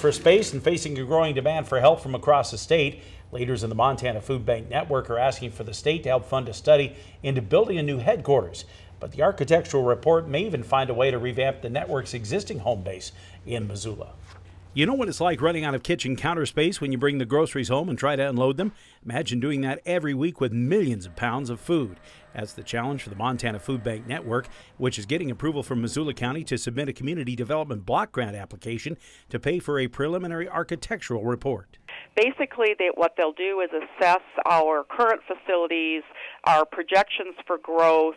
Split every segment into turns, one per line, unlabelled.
for space and facing a growing demand for help from across the state. Leaders in the Montana Food Bank Network are asking for the state to help fund a study into building a new headquarters. But the architectural report may even find a way to revamp the network's existing home base in Missoula. You know what it's like running out of kitchen counter space when you bring the groceries home and try to unload them? Imagine doing that every week with millions of pounds of food. That's the challenge for the Montana Food Bank Network, which is getting approval from Missoula County to submit a community development block grant application to pay for a preliminary architectural report.
Basically, what they'll do is assess our current facilities, our projections for growth,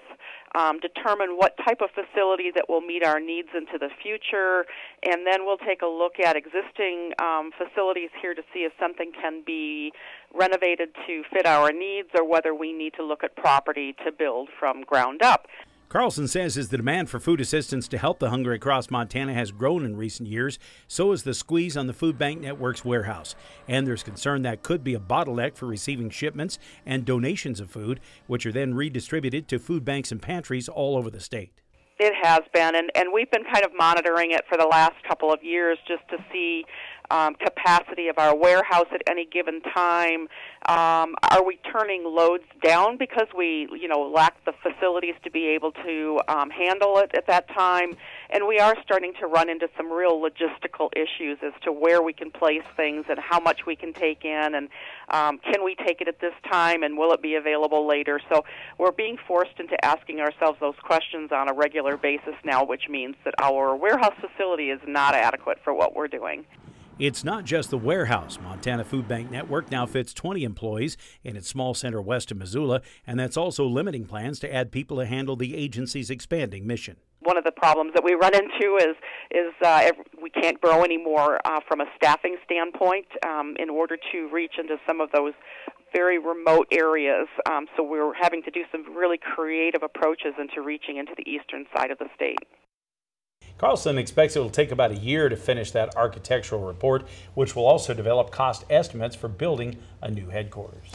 determine what type of facility that will meet our needs into the future, and then we'll take a look at existing facilities here to see if something can be renovated to fit our needs or whether we need to look at property to build from ground up.
Carlson says as the demand for food assistance to help the hungry across Montana has grown in recent years, so is the squeeze on the Food Bank Network's warehouse. And there's concern that could be a bottleneck for receiving shipments and donations of food, which are then redistributed to food banks and pantries all over the state.
It has been, and we've been kind of monitoring it for the last couple of years just to see capacity of our warehouse at any given time. Are we turning loads down because we, lack the facilities to be able to handle it at that time? And we are starting to run into some real logistical issues as to where we can place things and how much we can take in, and can we take it at this time, and will it be available later? So we're being forced into asking ourselves those questions on a regular basis now, which means that our warehouse facility is not adequate for what we're doing.
It's not just the warehouse. Montana Food Bank Network now fits 20 employees in its small center west of Missoula, and that's also limiting plans to add people to handle the agency's expanding mission.
One of the problems that we run into is we can't grow anymore from a staffing standpoint in order to reach into some of those very remote areas. So we're having to do some really creative approaches into reaching into the eastern side of the state.
Carlson expects it will take about a year to finish that architectural report, which will also develop cost estimates for building a new headquarters.